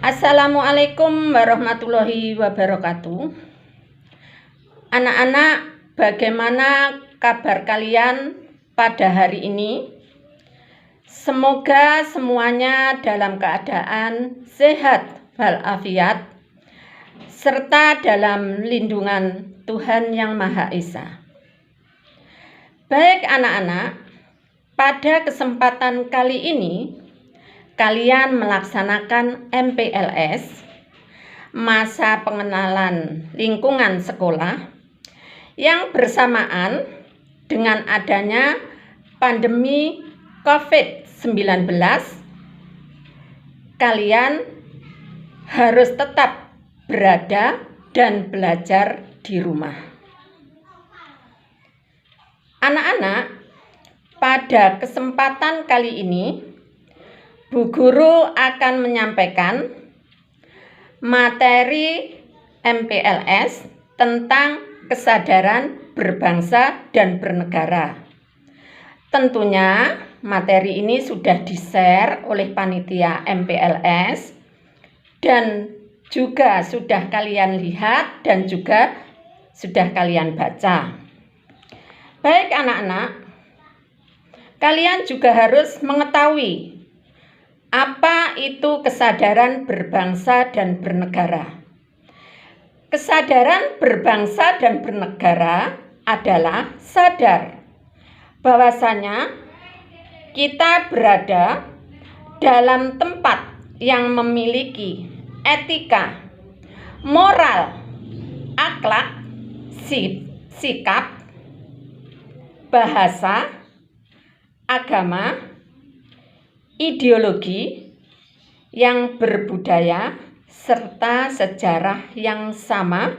Assalamualaikum warahmatullahi wabarakatuh. Anak-anak, bagaimana kabar kalian pada hari ini? Semoga semuanya dalam keadaan sehat walafiat serta dalam lindungan Tuhan Yang Maha Esa. Baik anak-anak, pada kesempatan kali ini kalian melaksanakan MPLS, masa pengenalan lingkungan sekolah, yang bersamaan dengan adanya pandemi COVID-19. Kalian harus tetap berada dan belajar di rumah. Anak-anak, pada kesempatan kali ini Bu Guru akan menyampaikan materi MPLS tentang kesadaran berbangsa dan bernegara. Tentunya materi ini sudah di-share oleh panitia MPLS dan juga sudah kalian lihat dan juga sudah kalian baca. Baik anak-anak, kalian juga harus mengetahui apa itu kesadaran berbangsa dan bernegara. Kesadaran berbangsa dan bernegara adalah sadar bahwasanya kita berada dalam tempat yang memiliki etika, moral, akhlak, sikap, bahasa, agama, ideologi yang berbudaya serta sejarah yang sama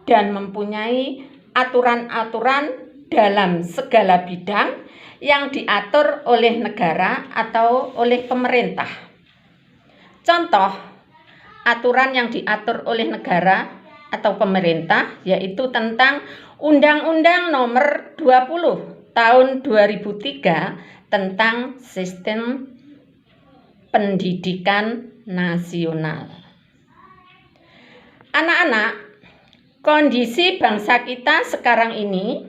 dan mempunyai aturan-aturan dalam segala bidang yang diatur oleh negara atau oleh pemerintah. Contoh, aturan yang diatur oleh negara atau pemerintah yaitu tentang Undang-Undang Nomor 20 Tahun 2003 tentang Sistem Pendidikan Nasional. Anak-anak, kondisi bangsa kita sekarang ini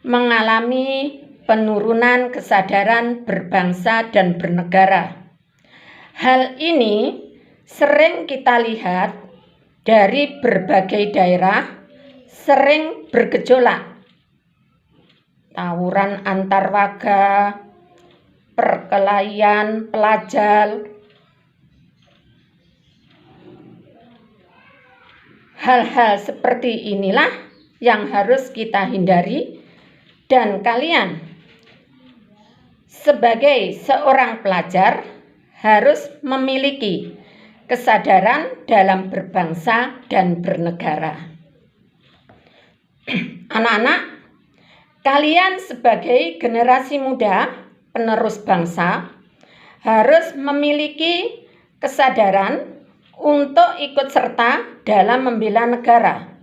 mengalami penurunan kesadaran berbangsa dan bernegara. Hal ini sering kita lihat dari berbagai daerah sering bergejolak. Tawuran antar warga, perkelahian pelajar, hal-hal seperti inilah yang harus kita hindari, dan kalian sebagai seorang pelajar harus memiliki kesadaran dalam berbangsa dan bernegara. Anak-anak, kalian sebagai generasi muda penerus bangsa harus memiliki kesadaran untuk ikut serta dalam membela negara.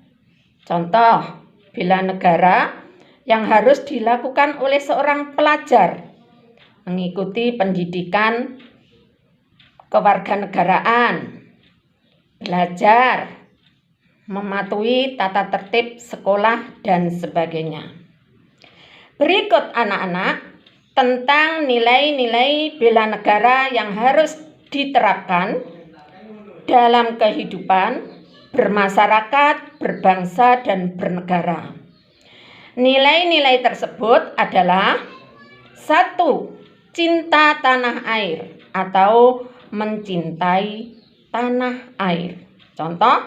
Contoh, bela negara yang harus dilakukan oleh seorang pelajar, mengikuti pendidikan kewarganegaraan, belajar, mematuhi tata tertib sekolah dan sebagainya. Berikut anak-anak tentang nilai-nilai bela negara yang harus diterapkan dalam kehidupan bermasyarakat, berbangsa, dan bernegara. Nilai-nilai tersebut adalah 1. Cinta tanah air atau mencintai tanah air. Contoh,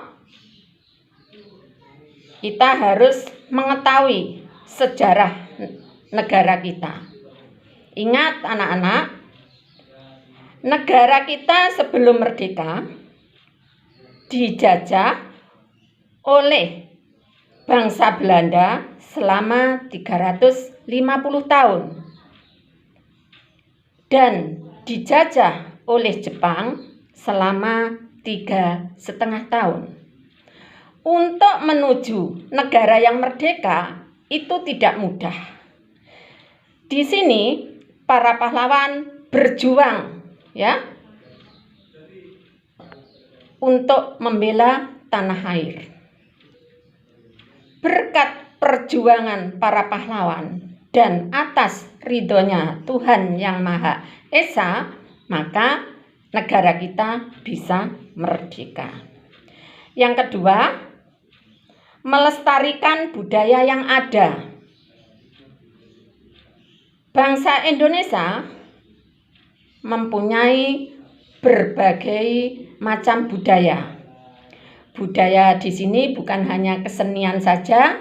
kita harus mengetahui sejarah negara kita. Ingat anak-anak, negara kita sebelum merdeka dijajah oleh bangsa Belanda selama 350 tahun dan dijajah oleh Jepang selama 3,5 tahun. Untuk menuju negara yang merdeka itu tidak mudah. Di sini para pahlawan berjuang, ya, untuk membela tanah air. Berkat perjuangan para pahlawan dan atas ridhonya Tuhan Yang Maha Esa, maka negara kita bisa merdeka. Yang kedua, melestarikan budaya yang ada. Bangsa Indonesia mempunyai berbagai macam budaya. Budaya di sini bukan hanya kesenian saja,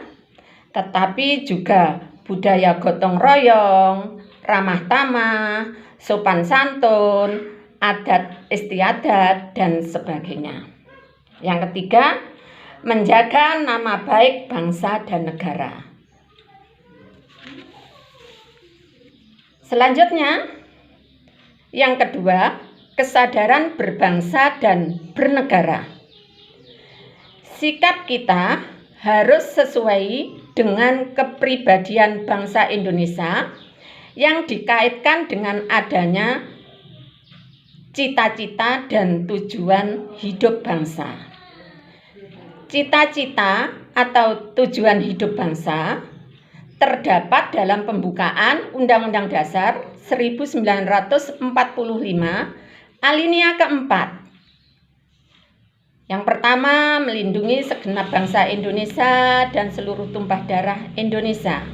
tetapi juga budaya gotong royong, ramah tamah, sopan santun, adat istiadat, dan sebagainya. Yang ketiga, menjaga nama baik bangsa dan negara. Selanjutnya, yang kedua, kesadaran berbangsa dan bernegara. Sikap kita harus sesuai dengan kepribadian bangsa Indonesia yang dikaitkan dengan adanya cita-cita dan tujuan hidup bangsa. Cita-cita atau tujuan hidup bangsa terdapat dalam pembukaan Undang-Undang Dasar 1945 alinea keempat. Yang pertama, melindungi segenap bangsa Indonesia dan seluruh tumpah darah Indonesia.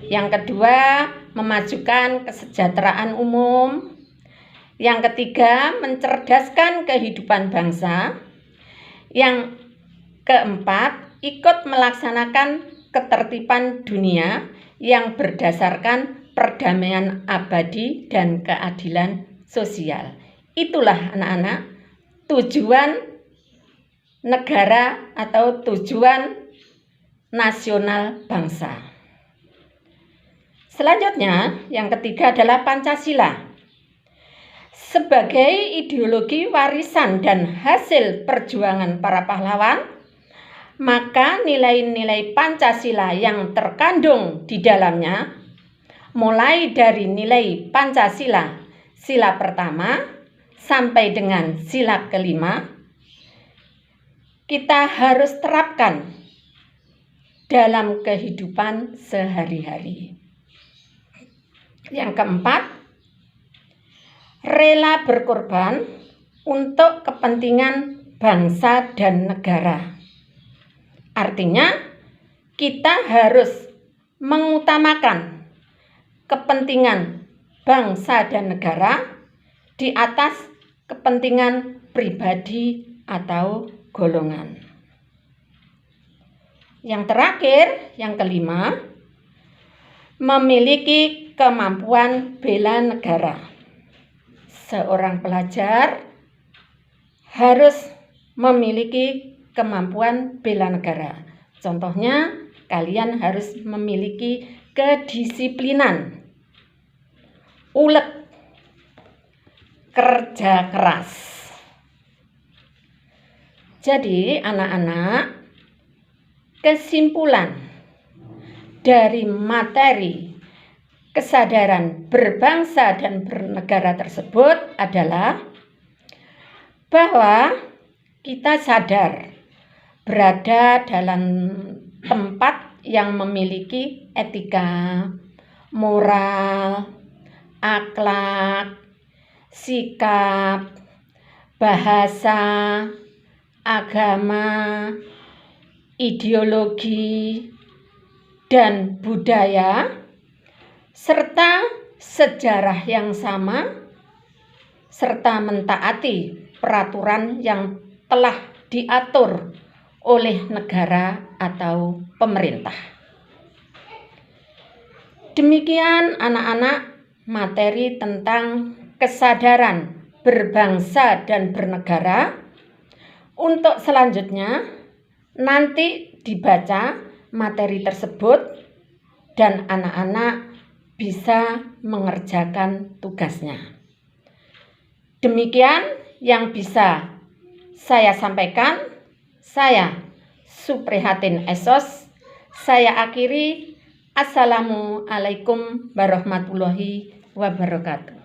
Yang kedua, memajukan kesejahteraan umum. Yang ketiga, mencerdaskan kehidupan bangsa. Yang keempat, ikut melaksanakan ketertiban dunia yang berdasarkan perdamaian abadi dan keadilan sosial. Itulah anak-anak tujuan negara atau tujuan nasional bangsa. Selanjutnya, yang ketiga adalah Pancasila. Sebagai ideologi warisan dan hasil perjuangan para pahlawan, maka nilai-nilai Pancasila yang terkandung di dalamnya, mulai dari nilai Pancasila sila pertama sampai dengan sila kelima, kita harus terapkan dalam kehidupan sehari-hari. Yang keempat, rela berkorban untuk kepentingan bangsa dan negara. Artinya, kita harus mengutamakan kepentingan bangsa dan negara di atas kepentingan pribadi atau golongan. Yang terakhir, yang kelima, memiliki kemampuan bela negara. Seorang pelajar harus memiliki kemampuan bela negara. Contohnya, kalian harus memiliki kedisiplinan, ulet, kerja keras. Jadi, anak-anak, kesimpulan dari materi kesadaran berbangsa dan bernegara tersebut adalah bahwa kita sadar berada dalam tempat yang memiliki etika, moral, akhlak, sikap, bahasa, agama, ideologi, dan budaya, serta sejarah yang sama, serta mentaati peraturan yang telah diatur oleh negara atau pemerintah. Demikian anak-anak materi tentang kesadaran berbangsa dan bernegara. Untuk selanjutnya nanti dibaca materi tersebut dan anak-anak bisa mengerjakan tugasnya. Demikian yang bisa saya sampaikan. Saya Suprihatin Esos. Saya akhiri. Assalamualaikum warahmatullahi wabarakatuh.